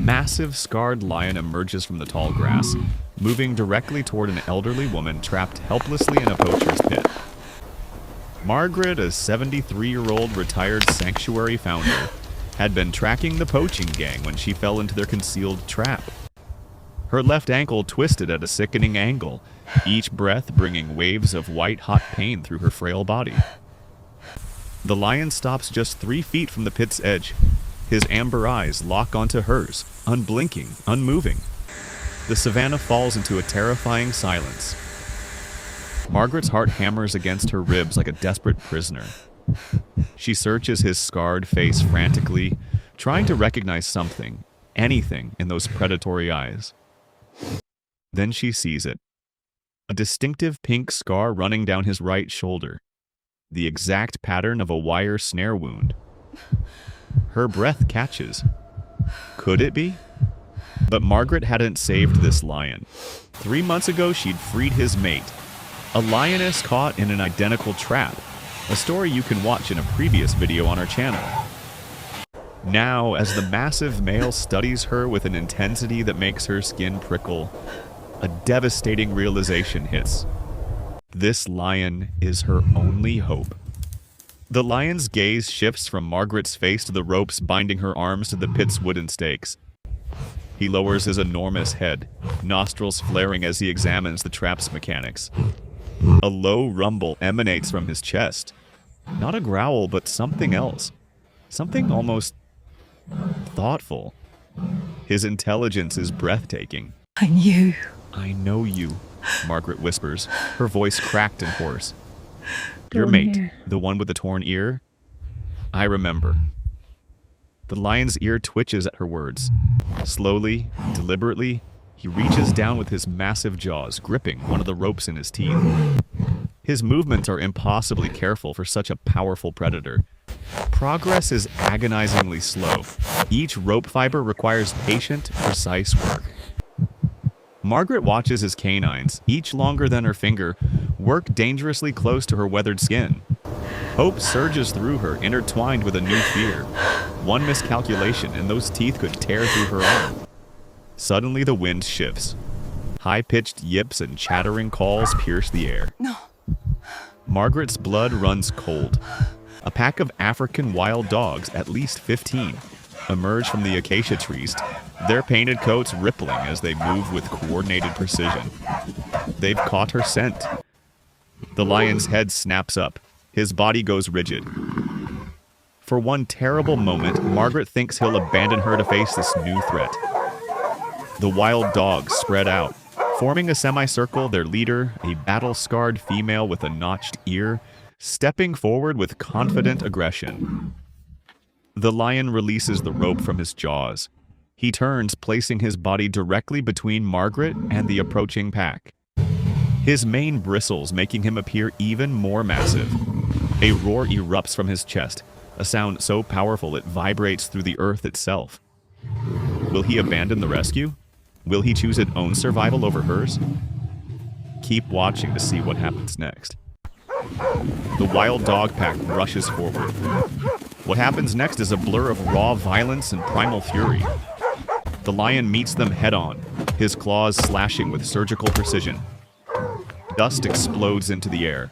massive scarred lion emerges from the tall grass, moving directly toward an elderly woman trapped helplessly in a poacher's pit. Margaret, a 73-year-old retired sanctuary founder, had been tracking the poaching gang when she fell into their concealed trap. Her left ankle twisted at a sickening angle, each breath bringing waves of white-hot pain through her frail body. The lion stops just 3 feet from the pit's edge. His amber eyes lock onto hers, unblinking, unmoving. The Savanna falls into a terrifying silence. Margaret's heart hammers against her ribs like a desperate prisoner. She searches his scarred face frantically, trying to recognize something, anything in those predatory eyes. Then she sees it. A distinctive pink scar running down his right shoulder. The exact pattern of a wire snare wound. Her breath catches. Could it be? But Margaret hadn't saved this lion. 3 months ago, she'd freed his mate. A lioness caught in an identical trap. A story you can watch in a previous video on our channel. Now, as the massive male studies her with an intensity that makes her skin prickle, a devastating realization hits. This lion is her only hope. The lion's gaze shifts from Margaret's face to the ropes binding her arms to the pit's wooden stakes. He lowers his enormous head, nostrils flaring as he examines the trap's mechanics. A low rumble emanates from his chest. Not a growl, but something else. Something almost thoughtful. His intelligence is breathtaking. I know you, Margaret whispers, her voice cracked and hoarse. Your mate, the one with the torn ear? I remember. The lion's ear twitches at her words. Slowly, deliberately, he reaches down with his massive jaws, gripping one of the ropes in his teeth. His movements are impossibly careful for such a powerful predator. Progress is agonizingly slow. Each rope fiber requires patient, precise work. Margaret watches his canines, each longer than her finger, work dangerously close to her weathered skin. Hope surges through her, intertwined with a new fear. One miscalculation, and those teeth could tear through her arm. Suddenly the wind shifts. High-pitched yips and chattering calls pierce the air. No. Margaret's blood runs cold. A pack of African wild dogs, at least 15, emerge from the acacia trees, their painted coats rippling as they move with coordinated precision. They've caught her scent. The lion's head snaps up. His body goes rigid. For one terrible moment, Margaret thinks he'll abandon her to face this new threat. The wild dogs spread out, forming a semicircle, their leader, a battle-scarred female with a notched ear, stepping forward with confident aggression. The lion releases the rope from his jaws. He turns, placing his body directly between Margaret and the approaching pack. His mane bristles, making him appear even more massive. A roar erupts from his chest, a sound so powerful it vibrates through the earth itself. Will he abandon the rescue? Will he choose his own survival over hers? Keep watching to see what happens next. The wild dog pack rushes forward. What happens next is a blur of raw violence and primal fury. The lion meets them head-on, his claws slashing with surgical precision. Dust explodes into the air.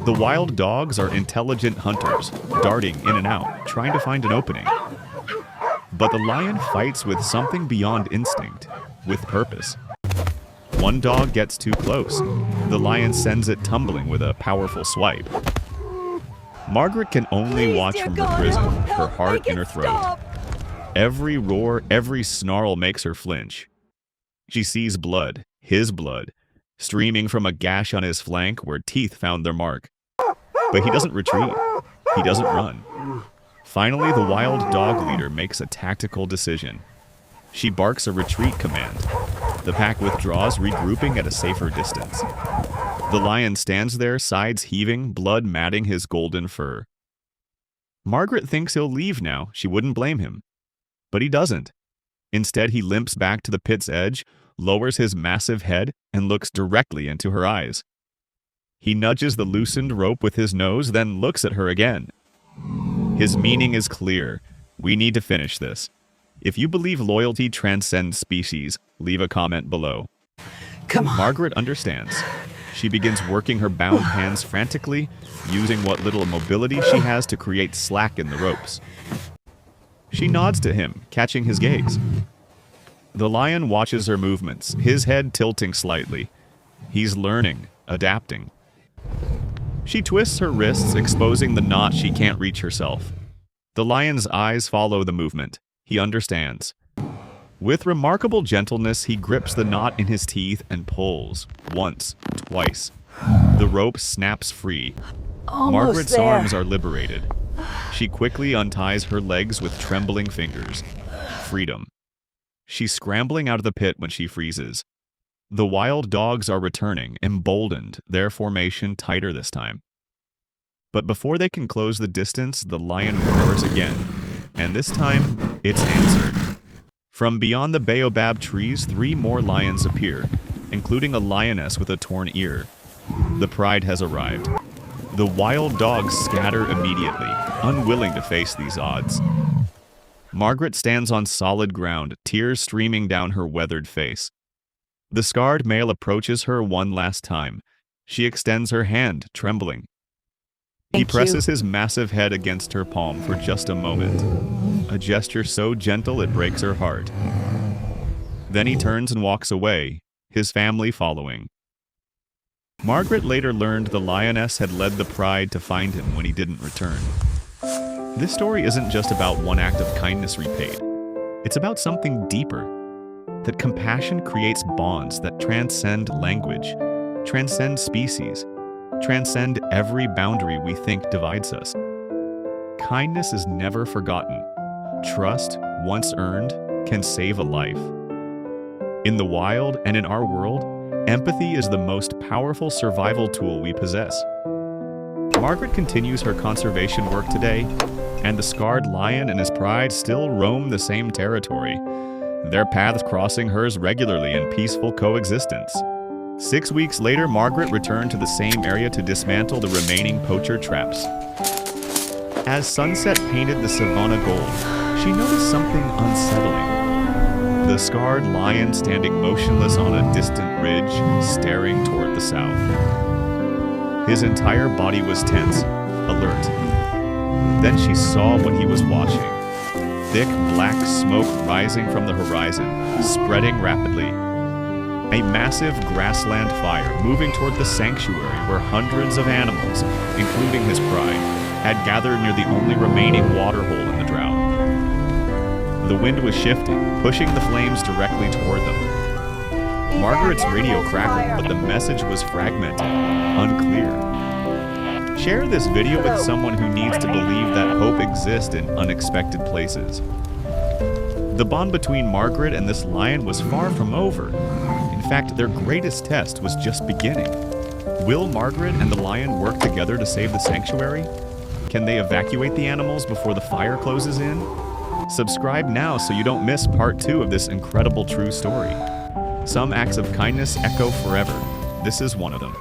The wild dogs are intelligent hunters, darting in and out, trying to find an opening. But the lion fights with something beyond instinct, with purpose. One dog gets too close. The lion sends it tumbling with a powerful swipe. Margaret can only watch from her prison, her heart in her throat. Every roar, every snarl makes her flinch. She sees blood, his blood, streaming from a gash on his flank where teeth found their mark. But he doesn't retreat. He doesn't run. Finally, the wild dog leader makes a tactical decision. She barks a retreat command. The pack withdraws, regrouping at a safer distance. The lion stands there, sides heaving, blood matting his golden fur. Margaret thinks he'll leave now. She wouldn't blame him. But he doesn't. Instead, he limps back to the pit's edge, lowers his massive head, and looks directly into her eyes. He nudges the loosened rope with his nose, then looks at her again. His meaning is clear. We need to finish this. If you believe loyalty transcends species, leave a comment below. Come on. Margaret understands. She begins working her bound hands frantically, using what little mobility she has to create slack in the ropes. She nods to him, catching his gaze. The lion watches her movements, his head tilting slightly. He's learning, adapting. She twists her wrists, exposing the knot she can't reach herself. The lion's eyes follow the movement. He understands. With remarkable gentleness, he grips the knot in his teeth and pulls. Once, twice. The rope snaps free. Margaret's arms are liberated. She quickly unties her legs with trembling fingers. Freedom. She's scrambling out of the pit when she freezes. The wild dogs are returning, emboldened, their formation tighter this time. But before they can close the distance, the lion roars again. And this time, it's answered. From beyond the baobab trees, 3 more lions appear, including a lioness with a torn ear. The pride has arrived. The wild dogs scatter immediately, unwilling to face these odds. Margaret stands on solid ground, tears streaming down her weathered face. The scarred male approaches her one last time. She extends her hand, trembling. He presses his massive head against her palm for just a moment, a gesture so gentle it breaks her heart. Then he turns and walks away, his family following. Margaret later learned the lioness had led the pride to find him when he didn't return. This story isn't just about one act of kindness repaid. It's about something deeper. That compassion creates bonds that transcend language, transcend species, transcend every boundary we think divides us. Kindness is never forgotten. Trust, once earned, can save a life. In the wild and in our world, empathy is the most powerful survival tool we possess. Margaret continues her conservation work today, and the scarred lion and his pride still roam the same territory, their paths crossing hers regularly in peaceful coexistence. 6 weeks later, Margaret returned to the same area to dismantle the remaining poacher traps. As sunset painted the Savanna gold, she noticed something unsettling. The scarred lion standing motionless on a distant ridge, staring toward the south. His entire body was tense, alert. Then she saw what he was watching. Thick black smoke rising from the horizon, spreading rapidly. A massive grassland fire moving toward the sanctuary where hundreds of animals, including his pride, had gathered near the only remaining water hole in the drought. The wind was shifting, pushing the flames directly toward them. Margaret's radio crackled, but the message was fragmented, unclear. Share this video with someone who needs to believe that hope exists in unexpected places. The bond between Margaret and this lion was far from over. In fact, their greatest test was just beginning. Will Margaret and the lion work together to save the sanctuary? Can they evacuate the animals before the fire closes in? Subscribe now so you don't miss part 2 of this incredible true story. Some acts of kindness echo forever. This is one of them.